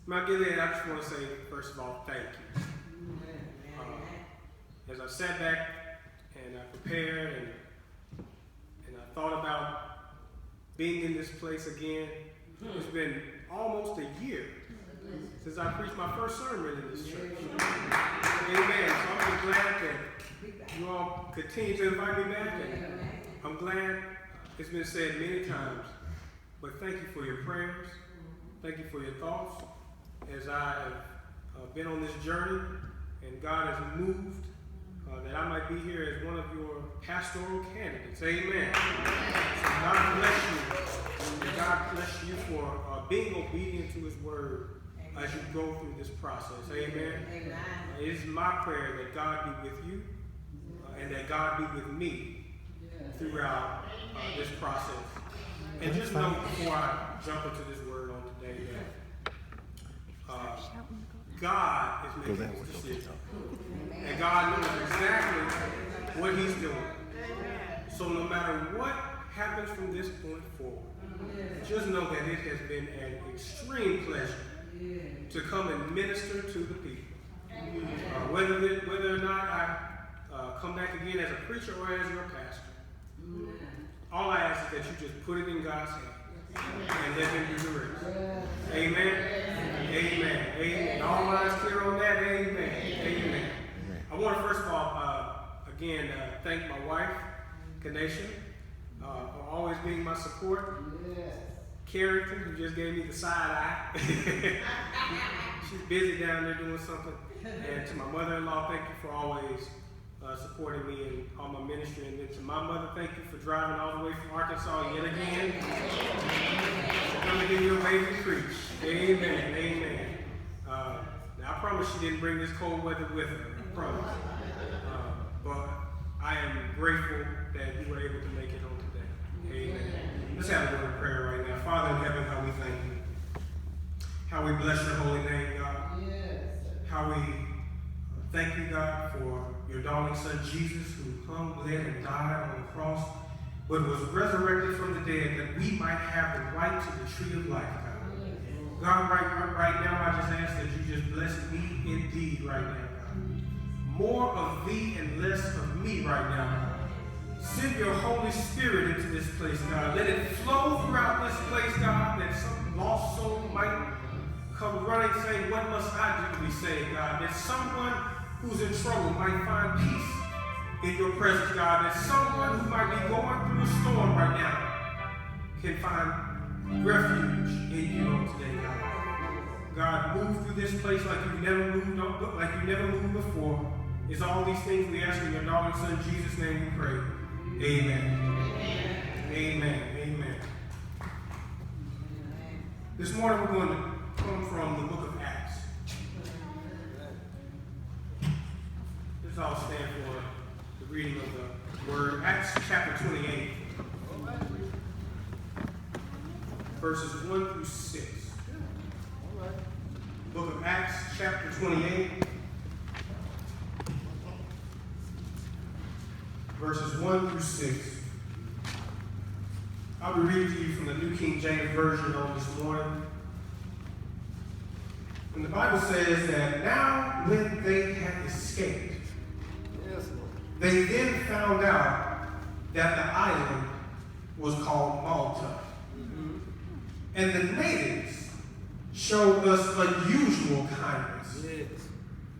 Mount Gilead, I just want to say, first of all, thank you. As I sat back and I prepared and I thought about being in this place again, it's been almost a year since I preached my first sermon in this church. Amen. So I'm just glad that you all continue to invite me back. And I'm glad it's been said many times, but thank you for your prayers. Thank you for your thoughts as I have been on this journey and God has moved that I might be here as one of your pastoral candidates. Amen. So God bless you. And God bless you for being obedient to his word as you go through this process. Amen. It is my prayer that God be with you and that God be with me throughout this process. And just know before I jump into this word on today that God is making this decision. And God knows exactly what he's doing. So no matter what happens from this point forward, just know that it has been an extreme pleasure to come and minister to the people. Whether or not I come back again as a preacher or as your pastor, all I ask is that you just put it in God's hands and let him do the rest. Amen. Amen. Amen. All minds clear on that? Amen. Amen. I want to first of all, again, thank my wife, Kanesha, for always being my support. Carrington, who just gave me the side eye. She's busy down there doing something. And to my mother-in-law, thank you for always supporting me in all my ministry. And then to my mother, thank you for driving all the way from Arkansas yet again to come and give you a baby preach. Amen. Amen. Now, I promise she didn't bring this cold weather with her. I promise. But I am grateful that you were able to make it home today. Amen. Let's have a word of prayer right now. Father in heaven, how we thank you. How we bless your holy name, God. How we thank you, God, for your darling son Jesus, who hung, bled, and died on the cross, but was resurrected from the dead that we might have the right to the tree of life, God. God, right now, I just ask that you just bless me indeed right now, God. More of thee and less of me right now, God. Send your Holy Spirit into this place, God. Let it flow throughout this place, God, that some lost soul might come running saying, what must I do to be saved, God? That someone who's in trouble might find peace in your presence, God. That someone who might be going through a storm right now can find refuge in you on today, God. God, move through this place like you never moved before. It's all these things we ask in your darling son Jesus' name we pray. Amen. Amen. Amen. This morning we're going to come from the book of Acts. Let's all stand for the reading of the word. Acts chapter 28, verses 1 through 6. Book of Acts chapter 28, verses 1 through 6. I'll be reading to you from the New King James Version on this morning. And the Bible says that now when they had escaped, they then found out that the island was called Malta. And the natives showed us unusual kindness.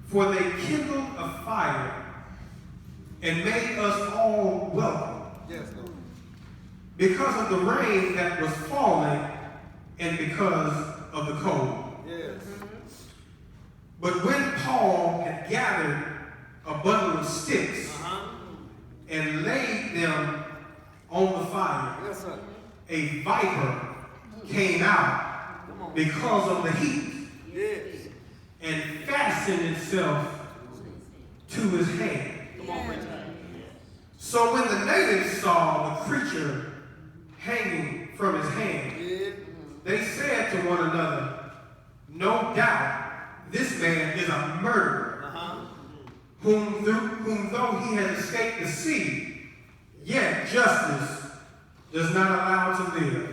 For they kindled a fire and made us all welcome. Because of the rain that was falling and because of the cold. But when Paul had gathered a bundle of sticks and laid them on the fire, a viper came out because of the heat and fastened itself to his hand. So when the natives saw the creature hanging from his hand, they said to one another, no doubt this man is a murderer, whom though he has escaped the sea, yet justice does not allow to live.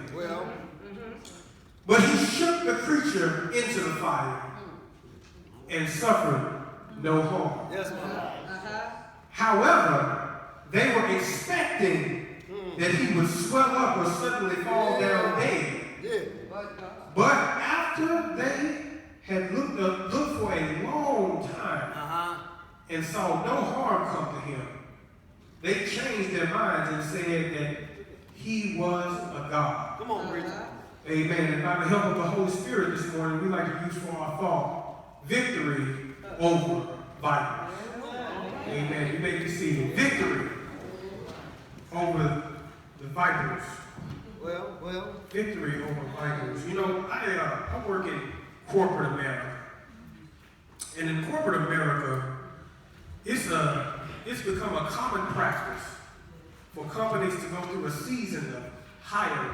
But he shook the creature into the fire and suffered no harm. Yes, ma'am. However, they were expecting that he would swell up or suddenly fall down dead. Yeah. But after they had looked for a long time and saw no harm come to him, they changed their minds and said that he was a god. Come on, preacher. Amen. And by the help of the Holy Spirit this morning, we like to use for our thought victory over vipers. Amen. You may be seated. Victory over the vipers. Well. Victory over vipers. You know, I work in corporate America. And in corporate America, it's become a common practice for companies to go through a season of hiring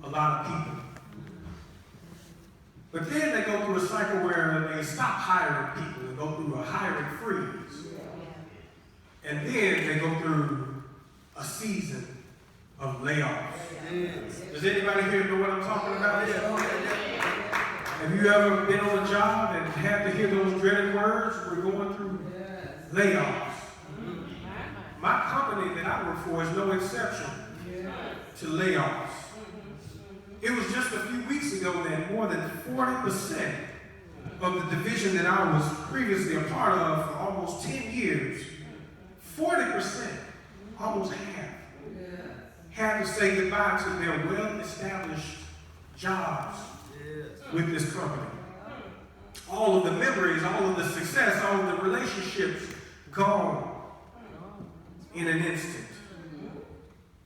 a lot of people. But then they go through a cycle where they stop hiring people and go through a hiring freeze. And then they go through a season of layoffs. Does anybody here know what I'm talking about? Have you ever been on a job and had to hear those dreaded words? We're going through layoffs. My company that I work for is no exception to layoffs. It was just a few weeks ago that more than 40% of the division that I was previously a part of for almost 10 years, 40%, almost half, had to say goodbye to their well-established jobs with this company. All of the memories, all of the success, all of the relationships gone in an instant.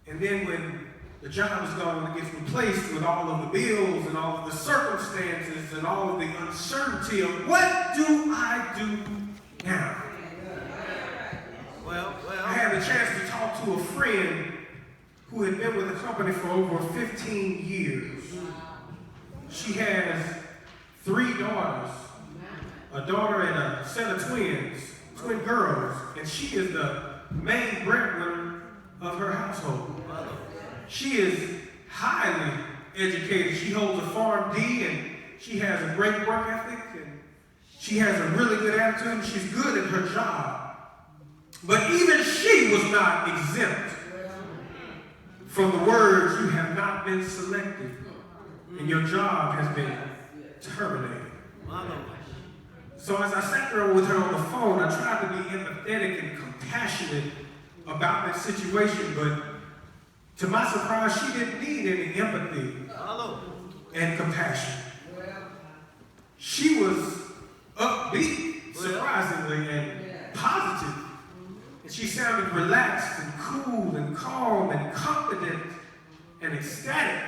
And then when the job is gone, it gets replaced with all of the bills and all of the circumstances and all of the uncertainty of what do I do now? Well. I had the chance to talk to a friend who had been with the company for over 15 years. She has 3 daughters, a daughter and a set of twin girls, and she is the main breadwinner of her household. She is highly educated. She holds a PharmD, and she has a great work ethic, and she has a really good attitude, and she's good at her job. But even she was not exempt from the words, "You have not been selected, and your job has been terminated." So as I sat there with her on the phone, I tried to be empathetic and compassionate about that situation, but to my surprise, she didn't need any empathy and compassion. She was upbeat, surprisingly, and positive. And she sounded relaxed and cool and calm and confident and ecstatic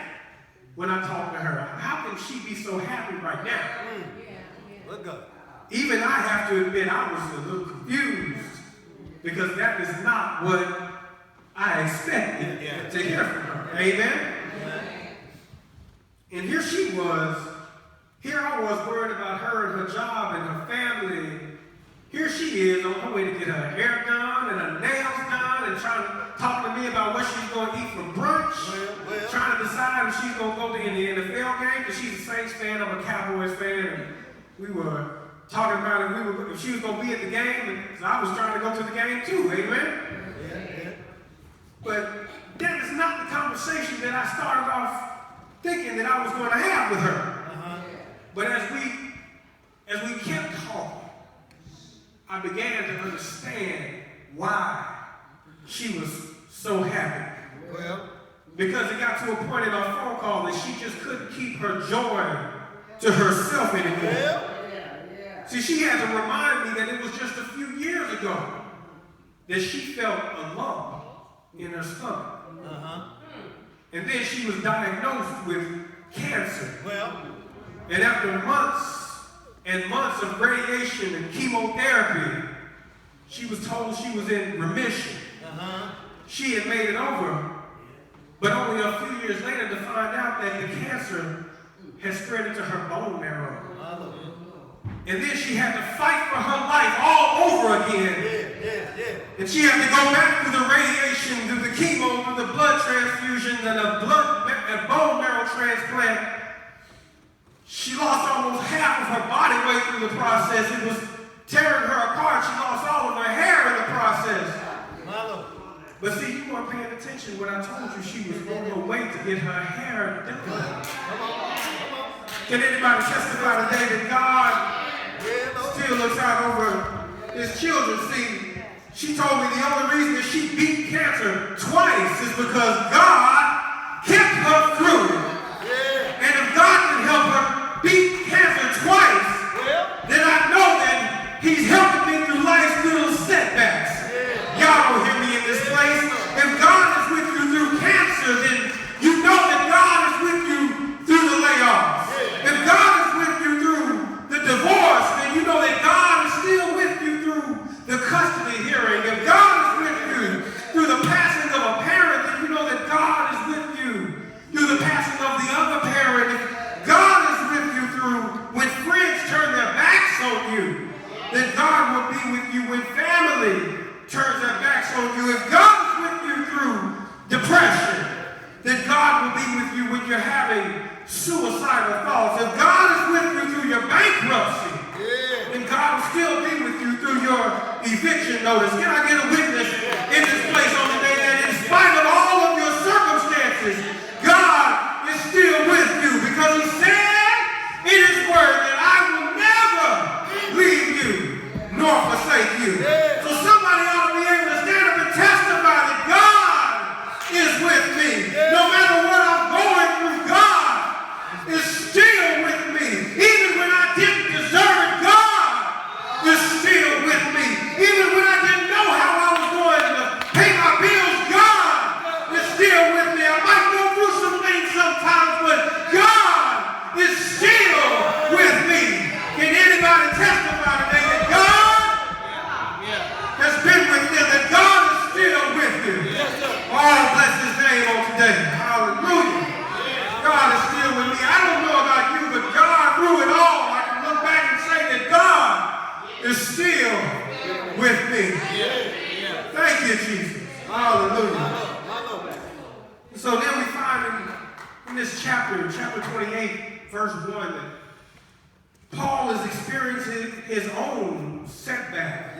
when I talked to her. How can she be so happy right now? Even I have to admit I was a little confused because that is not what I expected to hear from her. Amen? And here she was. Here I was worried about her and her job and her family. Here she is on her way to get her hair done and her nails done and trying to talk to me about what she's going to eat for brunch. Trying to decide if she's going to go to the NFL game because she's a Saints fan, I'm a Cowboys fan. And we were talking about if she was going to be at the game. And so I was trying to go to the game too. Amen? But that is not the conversation that I started off thinking that I was going to have with her. But as we kept talking, I began to understand why she was so happy. Because it got to a point in our phone call that she just couldn't keep her joy to herself anymore. See, she had to remind me that it was just a few years ago that she felt a lump in her stomach. And then she was diagnosed with cancer. And after months and months of radiation and chemotherapy, she was told she was in remission. She had made it over, but only a few years later to find out that the cancer had spread into her bone marrow. And then she had to fight for her life all over again. And she had to go back through the radiation, through the chemo, through the blood transfusions, and a bone marrow transplant. process. It was tearing her apart. She lost all of her hair in the process. But see, you weren't paying attention when I told you she was on her way to get her hair done. Can anybody testify today that God still looks out over his children? See, she told me the only reason that she beat cancer twice is because God kept her through it. And if God can help her beat cancer twice, then I know that he's helping me through life's little setbacks. Y'all don't hear me in this place. If God is with you through cancer, then you know that God is with you through the layoffs. If God is with you through the divorce, then you know that God is still with you through the custody hearing. If God is with you through the passing of a parent, then you know that God is with you through the passing of the other parent. If God is with you through when friends turn their backs on you, then God will be with you when family turns their backs on you. If God is with you through depression, then God will be with you when you're having suicidal thoughts. If God is with you through your bankruptcy, then God will still be with you through your eviction notice. Can I get a witness in this place on the day that in spite of all of your circumstances, God is still with you, because he said in his word that I will never leave you nor forsake you. So somebody ought to be able to stand up and testify that God is with me. No matter what I'm going through, God is still with me. Even when I didn't deserve it, God is still with me. Even when I didn't know how I was going to pay my bills, God is still with me. I might go through some things sometimes, but God is still with me. Can anybody testify today that God has been with them, that God is still with you? Oh, bless his name on today. Hallelujah. God is still with me. I don't know about you, but God, through it all, I can look back and say that God is still with me. Thank you, Jesus. Hallelujah. So then we find in this chapter 28, verse 1, that Paul is experiencing his own setback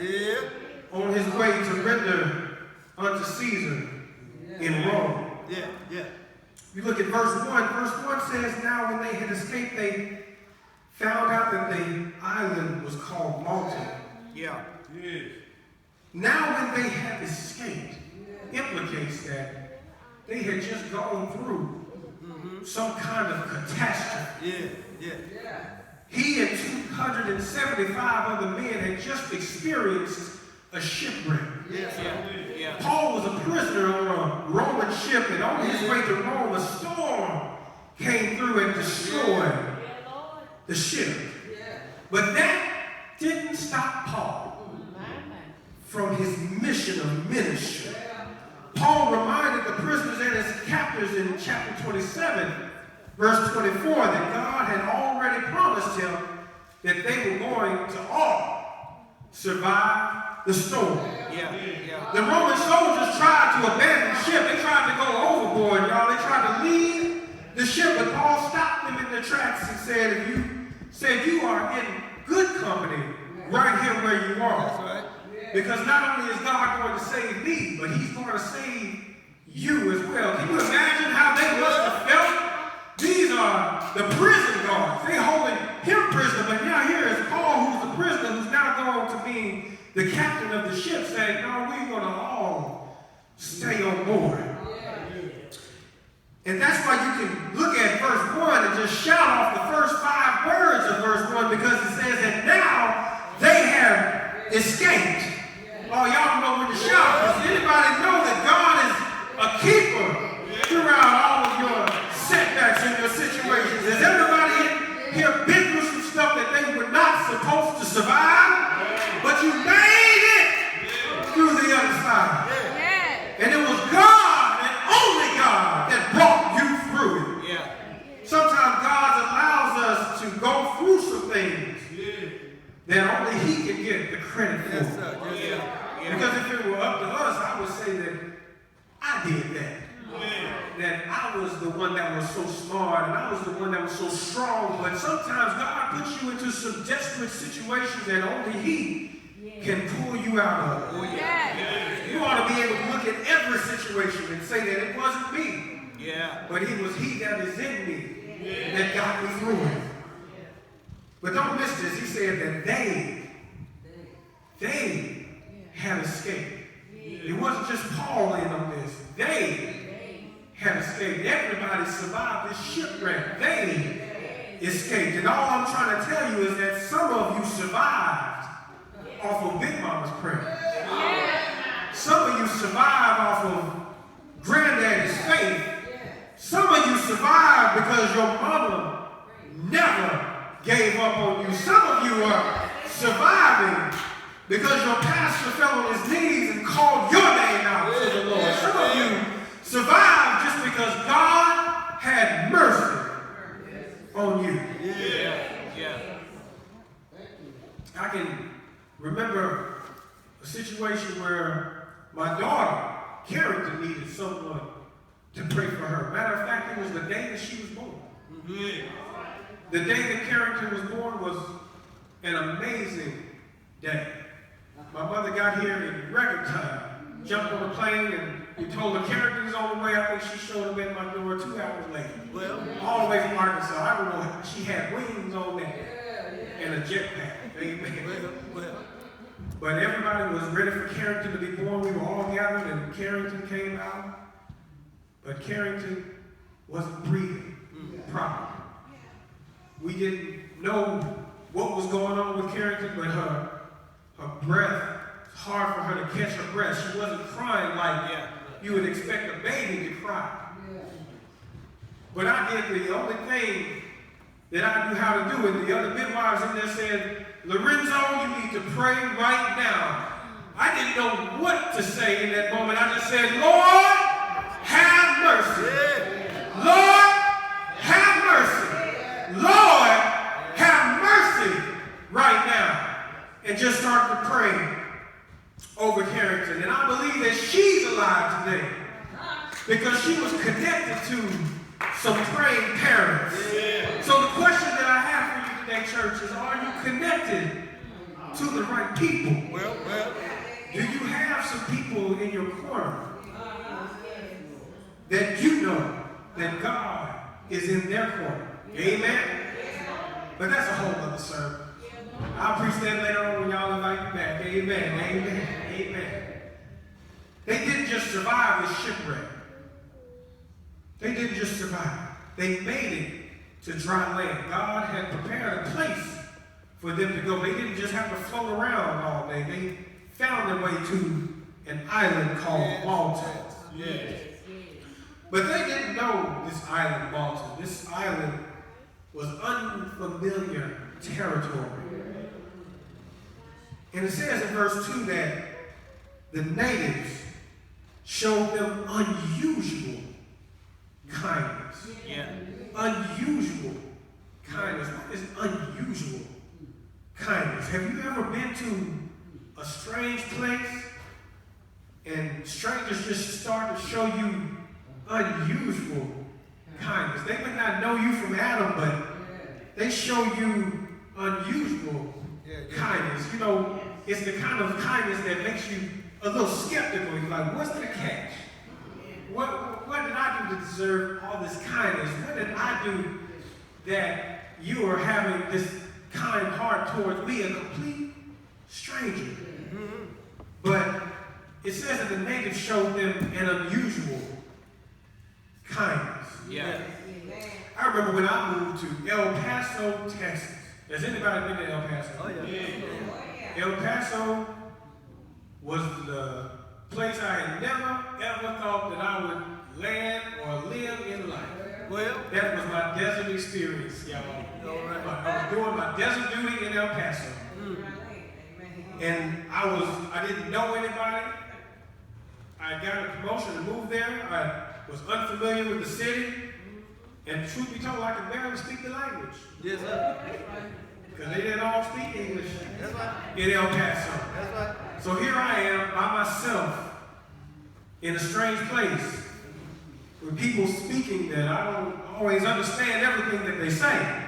on his way to render unto Caesar in Rome. You look at verse 1. Verse 1 says, now when they had escaped, they found out that the island was called Malta. Now when they had escaped implicates that they had just gone through some kind of catastrophe. He and 275 other men had just experienced a shipwreck. Paul was a prisoner on a Roman ship, and on his way to Rome, a storm came through and destroyed the ship. But that didn't stop Paul from his mission of ministry. Paul reminded the prisoners and his captors in chapter 27, verse 24, that God had already promised him that they were going to all survive the storm. The Roman soldiers tried to abandon the ship. They tried to go overboard, y'all. They tried to leave the ship, but Paul stopped them in their tracks and said, you are in good company right here where you are. That's right. Because not only is God going to save me, but he's going to save you as well. Can you imagine how they must have felt? These are the prison guards. They holding him prisoner, but now here is Paul, who's the prisoner, who's now going to be the captain of the ship, saying, no, we're going to all stay on board. And that's why you can look at verse 1 and just shout off the first 5 words of verse 1, because it says that now they have escaped. Oh, y'all know when to shout. Does anybody know that God is a keeper throughout all of your setbacks and your situations? Has everybody here been through some stuff that they were not supposed to survive? But you made it through the other side. And it was God and only God that brought you through it. Sometimes God allows us to go through some things that only he can get the credit for. Because if it were up to us, I would say that I did that. That I was the one that was was so smart and I was the one that was so strong, but sometimes God puts you into some desperate situations that only He can pull you out of. Oh, yeah. You ought to be able to look at every situation and say that it wasn't me, but it was He that is in me that got me through it. But don't miss this. He said that they had escaped. It wasn't just Paul in on this. They had escaped. Everybody survived this shipwreck. They escaped. And all I'm trying to tell you is that some of you survived off of Big Mama's prayer. Some of you survived off of Granddaddy's faith. Some of you survived because your mama never gave up on you. Some of you are surviving because your pastor fell on his knees and called your name out to the Lord. Some of you survived just because God had mercy on you. I can remember a situation where my daughter, Carrington, needed someone to pray for her. Matter of fact, it was the day that she was born. The day that Carrington was born was an amazing day. My mother got here in record time, jumped on a plane, and we told her Carrington's on the way. I think she showed up at my door 2 hours later. All the way from Arkansas. I don't know, she had wings on there and a jetpack. Amen. But everybody was ready for Carrington to be born. We were all gathered, and Carrington came out. But Carrington wasn't breathing properly. We didn't know what was going on with Carrington, but her breath, it's hard for her to catch her breath. She wasn't crying like you would expect a baby to cry. But I did the only thing that I knew how to do, and the other midwives in there said, Lorenzo, you need to pray right now. I didn't know what to say in that moment. I just said, Lord, have mercy. Lord, have mercy. Lord, have mercy right now. And just started to pray over Carrington. And I believe that she's alive today because she was connected to some praying parents. So the question that I have for you today, church, is are you connected to the right people? Do you have some people in your corner that you know that God is in their corner? Amen? But that's a whole other sermon. I'll preach that later on when y'all invite me back. Amen. Amen. Amen. They didn't just survive the shipwreck. They didn't just survive. They made it to dry land. God had prepared a place for them to go. They didn't just have to float around all day. They found their way to an island called Malta. But they didn't know this island, Malta. This island was unfamiliar territory. And it says in verse 2 that the natives showed them unusual kindness. Unusual kindness. What is unusual kindness? Have you ever been to a strange place and strangers just start to show you unusual kindness? They may not know you from Adam, but they show you unusual kindness. You know, it's the kind of kindness that makes you a little skeptical. You're like, what's the catch? What did I do to deserve all this kindness? What did I do that you are having this kind heart towards me, a complete stranger? But it says that the natives showed them an unusual kindness. I remember when I moved to El Paso, Texas. Has anybody been to El Paso? El Paso was the place I had never, ever thought that I would land or live in life. That was my desert experience, y'all. I was doing my desert duty in El Paso. And I didn't know anybody. I got a promotion to move there. I was unfamiliar with the city. And truth be told, I could barely speak the language. Because they didn't all speak English in El Paso. So here I am by myself in a strange place with people speaking that I don't always understand everything that they say.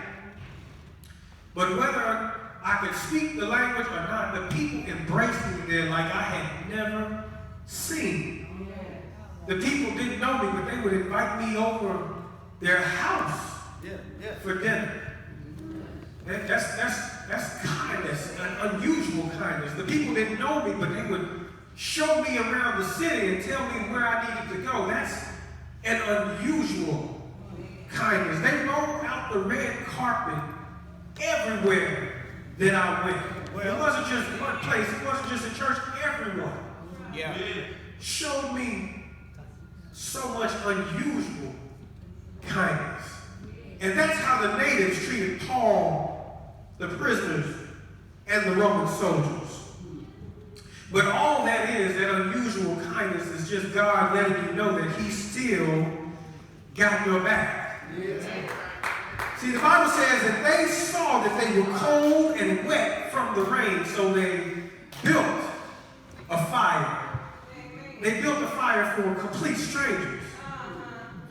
But whether I could speak the language or not, the people embraced me there like I had never seen. The people didn't know me, but they would invite me over their house for dinner. That's kindness, an unusual kindness. The people didn't know me, but they would show me around the city and tell me where I needed to go. That's an unusual kindness. They rolled out the red carpet everywhere that I went. Well, it wasn't just one place. It wasn't just a church. Everyone showed me so much unusual kindness. And that's how the natives treated Paul, the prisoners, and the Roman soldiers. But all that is, that unusual kindness, is just God letting you know that he still got your back. See, the Bible says that they saw that they were cold and wet from the rain, so they built a fire. They built a fire for complete strangers.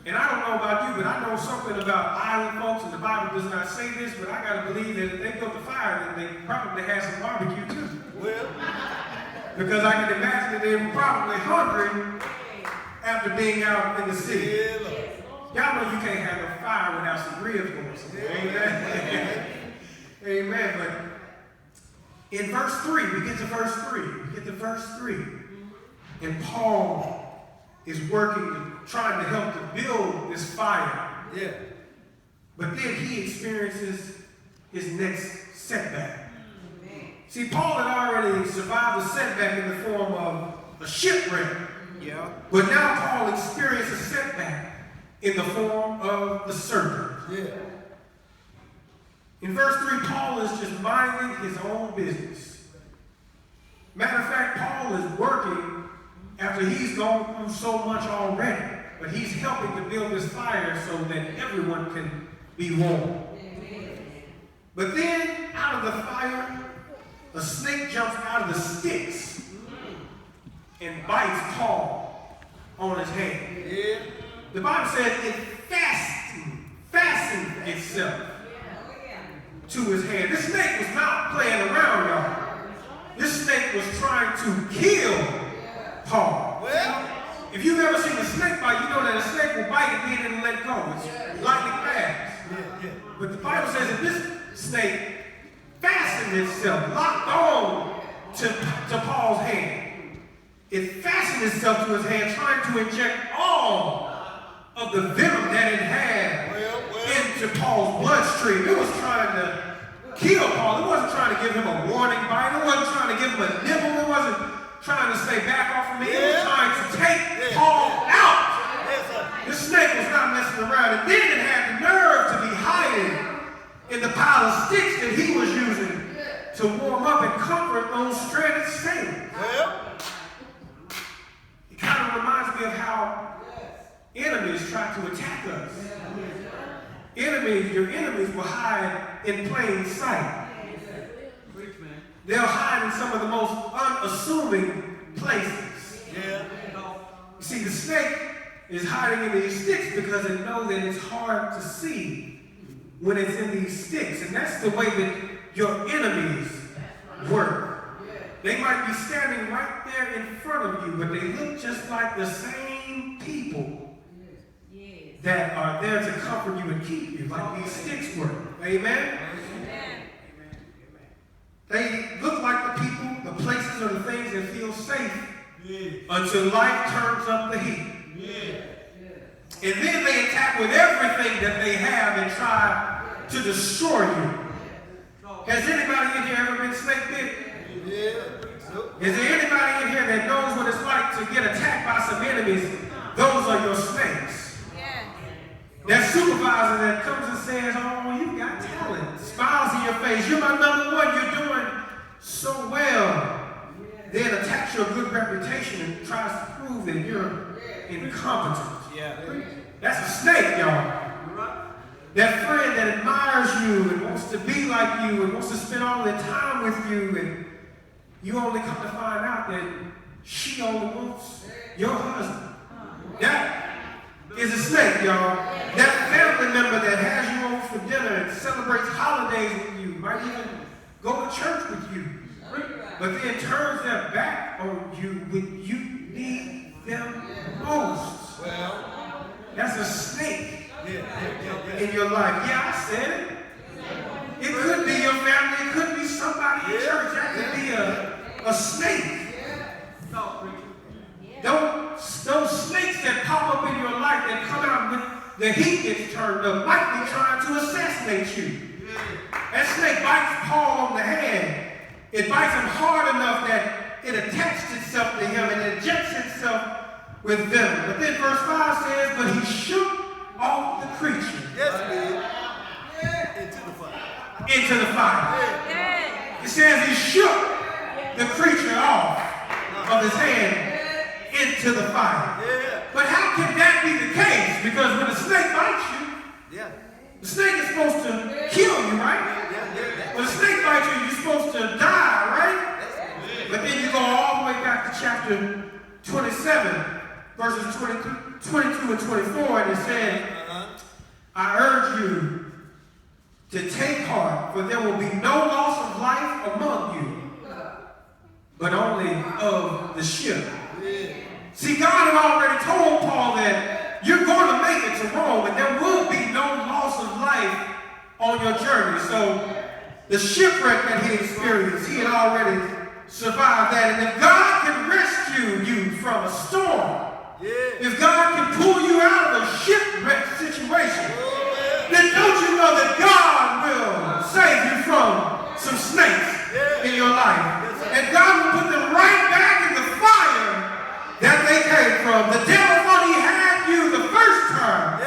And I don't know about you, but I know something about island folks, and the Bible does not say this, but I got to believe that if they built a fire, then they probably had some barbecue too. Well, because I can imagine that they were probably hungry after being out in the city. Y'all know you can't have a fire without some ribs going somewhere. Amen. Amen. But in verse 3, we get to verse 3. We get to verse 3. And Paul is working, trying to help to build this fire. Yeah. But then he experiences his next setback. See, Paul had already survived a setback in the form of a shipwreck. Yeah. But now Paul experienced a setback in the form of the serpent. Yeah. In verse 3, Paul is just minding his own business. Matter of fact, Paul is working after he's gone through so much already. But he's helping to build this fire so that everyone can be warm. But then, out of the fire, a snake jumps out of the sticks and bites Paul on his hand. Yeah. The Bible says it fastened itself to his hand. This snake was not playing around, y'all. This snake was trying to kill Paul. Well, if you've ever seen a snake bite, you know that a snake will bite and then it'll let go. It's lightning fast. But the Bible says that this snake fastened itself, locked on to Paul's hand. It fastened itself to his hand, trying to inject all of the venom that it had into Paul's bloodstream. It was trying to kill Paul. It wasn't trying to give him a warning bite. It wasn't trying to give him a nibble. It wasn't trying to stay back off of me. It was trying to take Paul out. This snake was not messing around. And then it had the nerve to be hiding in the pile of sticks that he was using to warm up and comfort those stranded sailors. It kind of reminds me of how enemies try to attack us. Your enemies will hide in plain sight. They'll hide in some of the most unassuming places. You see, the snake is hiding in these sticks because it knows that it's hard to see when it's in these sticks. And that's the way that your enemies work. They might be standing right there in front of you, but they look just like the same people that are there to comfort you and keep you, like these sticks work. Amen? Amen. They look like the people, the places, or the things that feel safe until life turns up the heat. And then they attack with everything that they have and try to destroy you. Has anybody in here ever been snake bit? Is there anybody in here that knows what it's like to get attacked by some enemies? Those are your snakes. That supervisor that comes and says, oh, you got talent, smiles in your face, you're my number one, you're doing so well, then attacks your good reputation and tries to prove that you're incompetent. That's a snake, y'all. That friend that admires you and wants to be like you and wants to spend all their time with you, and you only come to find out that she only wants your husband. That is a snake, y'all. That family member that has you over for dinner and celebrates holidays with you, might even go to church with you, but then turns their back on you when you need them most. That's a snake in your life. Yeah, I said it. It could be your family. It could be somebody in church. That could be a snake. Those snakes that pop up in your life that come out when the heat gets turned up might be trying to assassinate you. That snake bites Paul on the hand. It bites him hard enough that it attached itself to him and it injects itself with them. But then verse 5 says, but he shook off the creature. Into the fire. It says he shook the creature off of his hand into the fire. But how can that be the case? Because when a snake bites you, the snake is supposed to kill you, right? When a snake bites you, you're supposed to die, right? But then you go all the way back to chapter 27, verses 22 and 24, and it says, I urge you to take heart, for there will be no loss of life among you, but only of the ship. See, God had already told Paul that you're going to make it to Rome, and there will be no loss of life on your journey. So the shipwreck that he experienced, he had already survived that. And if God can rescue you from a storm, if God can pull you out of a shipwreck situation, then don't you know that God will save you from some snakes in your life? And God will put them right back in the fire that they came from. The devil thought he had you the first time,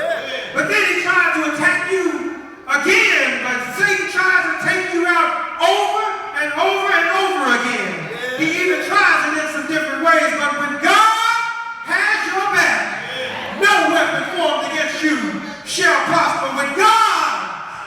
but then he tried to attack you again. But Satan tries to take you out over and over and over again. He even tries it in some different ways, but when God has your back, no weapon formed against you shall prosper. When God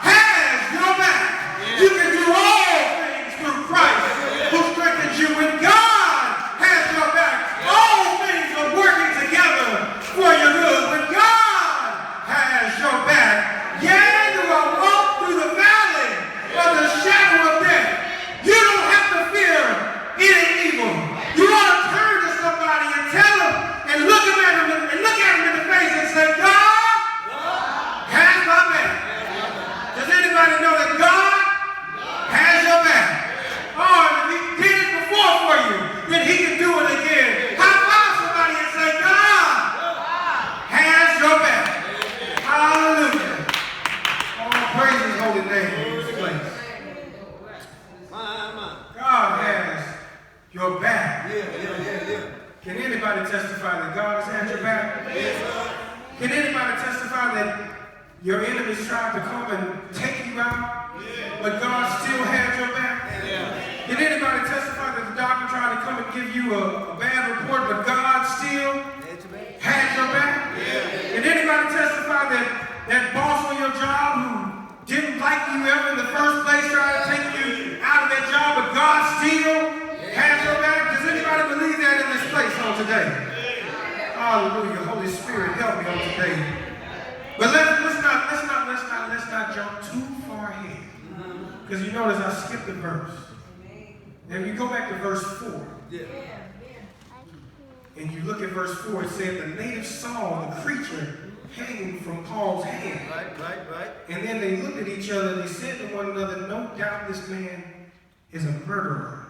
has your back, you can do all things through Christ who strengthens you. When God has your back, all things are working together for your good. When God has your back, yea, though I walk through the valley of the shadow of death, you don't have to fear any evil. You want to turn to somebody and tell them and look at them in the face and say, God has my back. Does anybody know that God has your back? Oh, and if he did it before for you, then he can do it again. High five somebody and say, God has your back. Hallelujah. Oh, praise his holy name in this place. God has your back. Can anybody testify that God has had your back? Can anybody testify that your enemies tried to come and take you out, but God still had your back? Can anybody testify that the doctor tried to come and give you a bad report, but God still had your back? Can anybody testify that that boss on your job who didn't like you ever in the first place tried to take you out of that job, but God still has your back? Does anybody believe that in this place on today? Hallelujah. Holy Spirit, help me on today. But let's not jump too far ahead. Because you notice I skipped a verse. And if you go back to verse 4, and you look at verse 4, it said the natives saw the creature hanging from Paul's hand. Right. And then they looked at each other and they said to one another, no doubt this man is a murderer,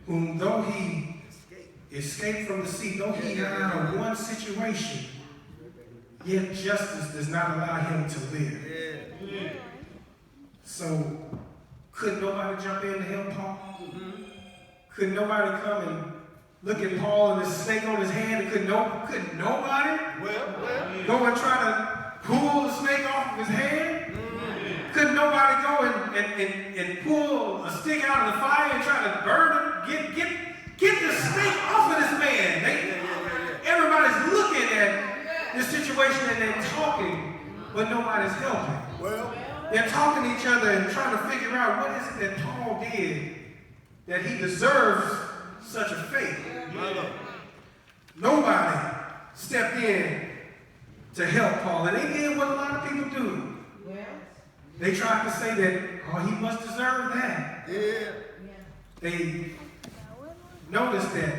whom though he escaped from the sea, though he got out of one situation, yet justice does not allow him to live. So, could nobody jump in to help Paul? Could nobody come and look at Paul and the snake on his hand? Could nobody go and try to pull the snake off of his hand? Could nobody go and pull a stick out of the fire and try to burn it? Get the snake off of this man. Everybody's looking at this situation and they're talking, but nobody's helping. They're talking to each other and trying to figure out what is it that Paul did that he deserves such a fate. Nobody stepped in to help Paul. And they did what a lot of people do. They tried to say that, oh, he must deserve that. Yeah. They noticed that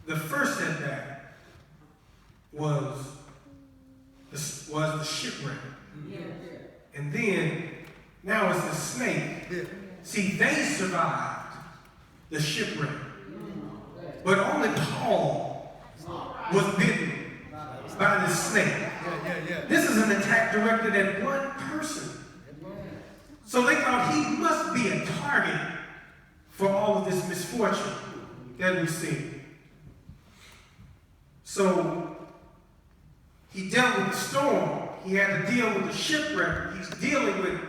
the first setback was the shipwreck. And then, now it's the snake. See, they survived the shipwreck. But only Paul was bitten by this snake. This is an attack directed at one person. So they thought he must be a target for all of this misfortune that we see. So he dealt with the storm. He had to deal with the shipwreck. He's dealing with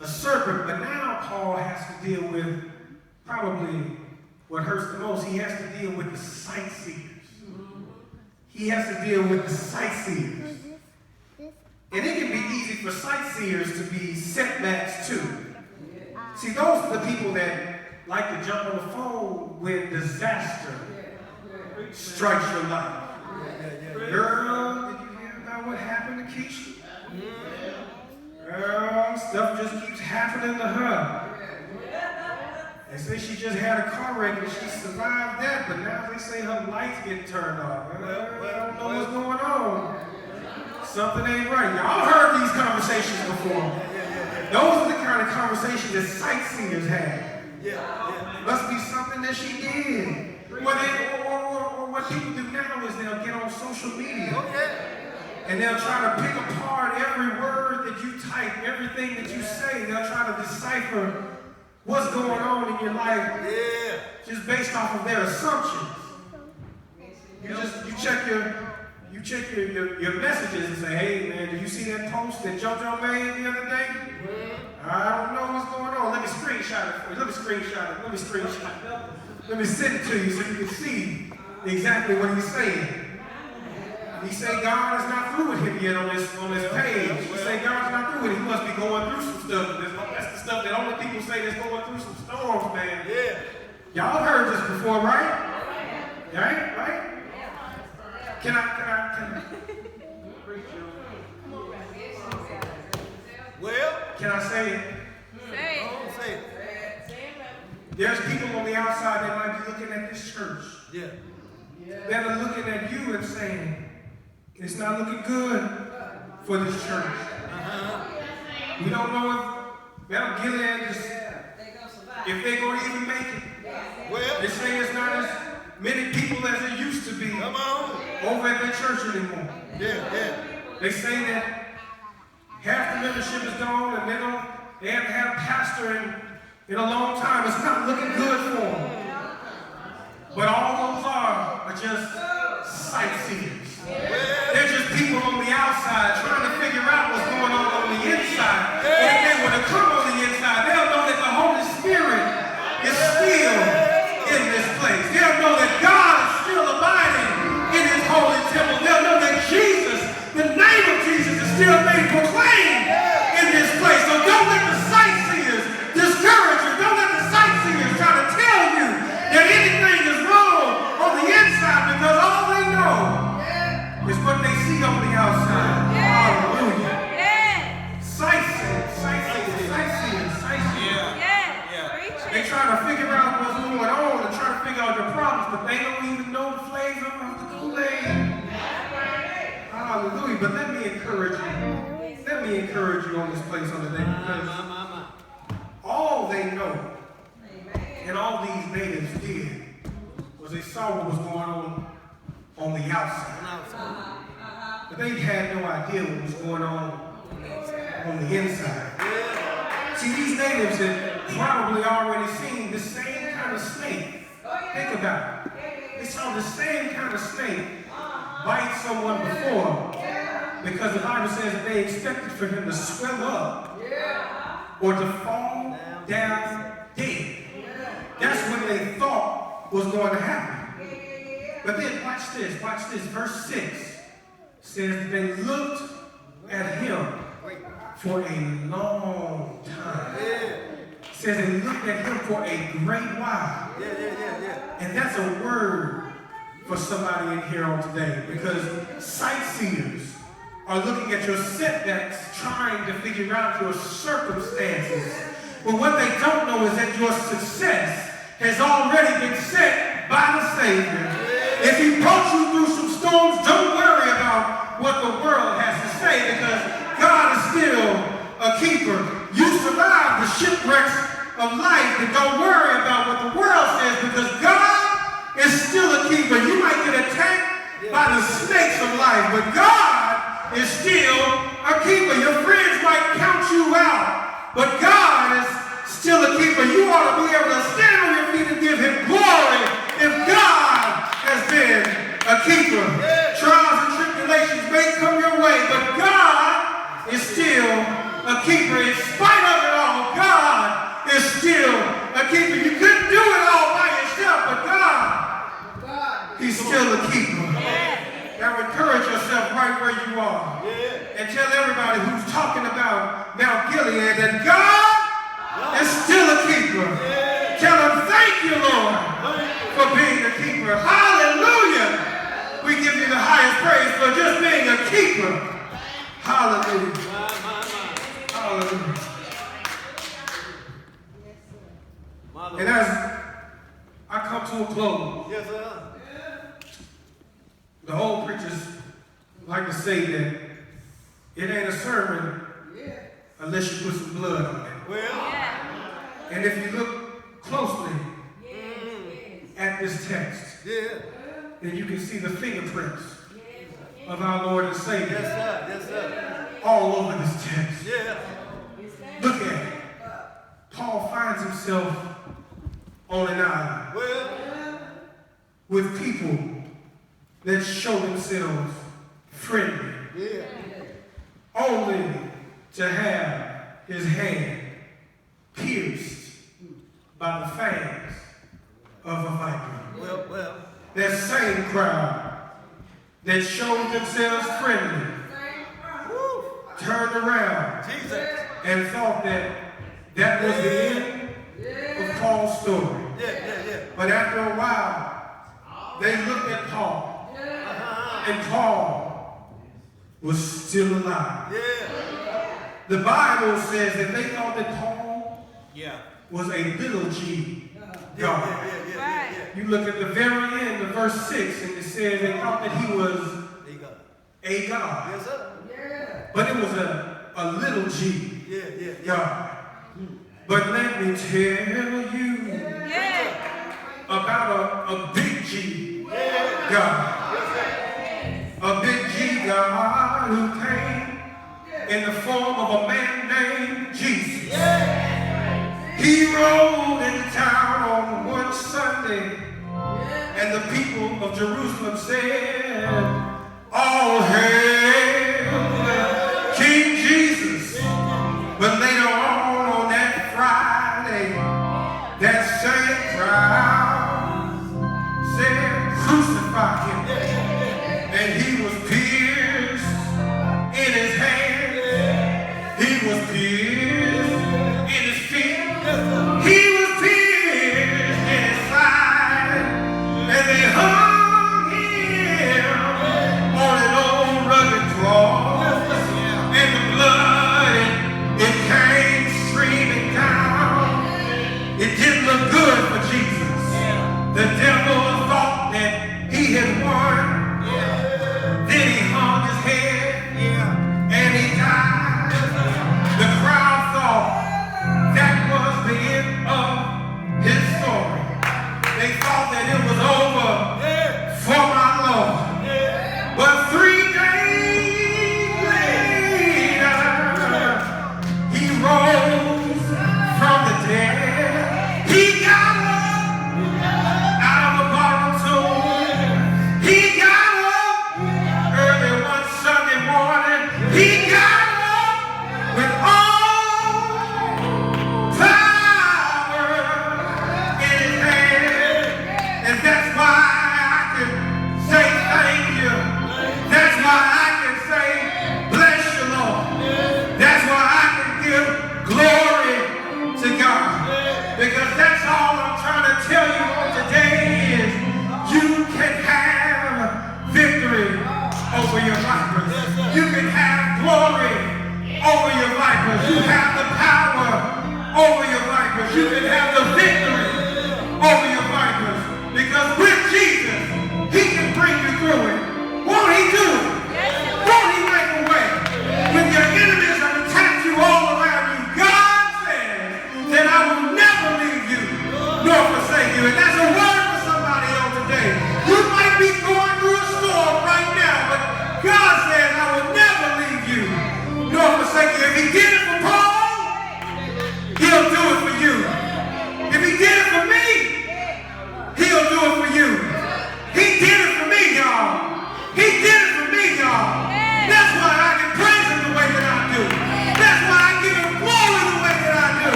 a serpent. But now Paul has to deal with probably what hurts the most. He has to deal with the sightseers. He has to deal with the sightseers. And it can be easy for sightseers to be setbacks too. See, those are the people that like to jump on the phone when disaster strikes your life. Girl, did you hear about what happened to Keisha? Girl, stuff just keeps happening to her. They say she just had a car wreck and she survived that, but now they say her lights get turned off. I don't know what's going on. Something ain't right. Y'all heard these conversations before. Those are the kind of conversations that sightseers have. Must be something that she did. Or what people do now is they'll get on social media and they'll try to pick apart every word that you type, everything that you say. They'll try to decipher what's going on in your life just based off of their assumptions. You check your messages and say, hey man, did you see that post that JoJo made the other day? I don't know what's going on. Let me screenshot it for you. Let me screenshot it. Let me send it to you so you can see exactly what he's saying. He say God is not through with him yet on this page. He say God's not through with him. He must be going through some stuff. That's the stuff that only people say that's going through some storms, man. Y'all heard this before, right? Right? Can I Well, can I say it? say it. There's people on the outside that might be looking at this church. That are looking at you and saying, it's not looking good for this church. We don't know if Gilead is, if they're going to even make it. Well, They say it's not as many people as there used to be over at the church anymore. They say that half the membership is gone and they haven't had a pastor in a long time. It's not looking good for them. But all those are just sightseers. They're just people on the outside trying to figure out what's going on the inside. And if they were to come on the inside, they'll know that the Holy Spirit is still in this place. They'll know that God is still abiding in his holy temple. They'll know that Jesus, the name of Jesus, is still being proclaimed in this place. So don't let the sightseers discourage you. Don't let the sightseers try to tell you that anything is wrong on the inside, because all they know is what they see on the outside. Hallelujah. Sightseers. They try to figure out what's going on and try to figure out your problems, but they don't even know the flavor of the Kool-Aid. Hallelujah. But let me encourage you. Let me encourage you on this place on the day, because all they know and all these natives did was they saw what was going on the outside. But they had no idea what was going on the inside. See, these natives had probably already seen the same kind of snake. Think about it. They saw the same kind of snake bite someone before, because the Bible says that they expected for him to swell up or to fall down dead. That's what they thought was going to happen. But then watch this. Verse 6 says that they looked at him for a long time. It says they looked at him for a great while. And that's a word for somebody in here on today, because sightseers are looking at your setbacks, trying to figure out your circumstances. But what they don't know is that your success has already been set by the Savior. If he brought you through some storms, don't worry about what the world has to say, because God is still a keeper. You survived the shipwrecks of life, but don't worry about what the world says, because God is still a keeper. You might get attacked by the snakes of life, but God is still a keeper. Your friends might count you out, but God is still a keeper. You ought to be able to stand on your feet and give him glory if God has been a keeper. Trials and tribulations may come your way, but God is still a keeper. In spite of it all, God is still a keeper. You couldn't do it all by yourself, but God, he's still a keeper. Now encourage yourself right where you are. And tell everybody who's talking about Mount Gilead that God is still a keeper. Tell them, thank you, Lord, for being a keeper. Hallelujah. We give you the highest praise for just being a keeper. Hallelujah. Hallelujah. And as I come to a close, Yes, sir. the old preachers like to say that it ain't a sermon unless you put some blood on it. Well, And if you look closely at this text, then you can see the fingerprints of our Lord and Savior yes, sir. all over this text. Yeah. Look at it. Paul finds himself on an island Well, with people that show themselves friendly, only to have his hand pierced by the fangs of a viper. well. That same crowd that showed themselves friendly turned around Jesus. and thought that that was the end of Paul's story. Yeah. But after a while, they looked at Paul, and Paul was still alive. Yeah. The Bible says that they thought that Paul Yeah. was a little g God. Yeah. You look at the very end of verse 6, and it says they thought that he was There you go. a God. Yes, sir. But it was a little g Yeah. God. But let me tell you about a big G God. A big G God who came in the form of a man named Jesus. He rode into town on one Sunday, and the people of Jerusalem said, all hail King Jesus. But later on that Friday, that same crowd said, crucify him. And he was pierced in his hand. He was pierced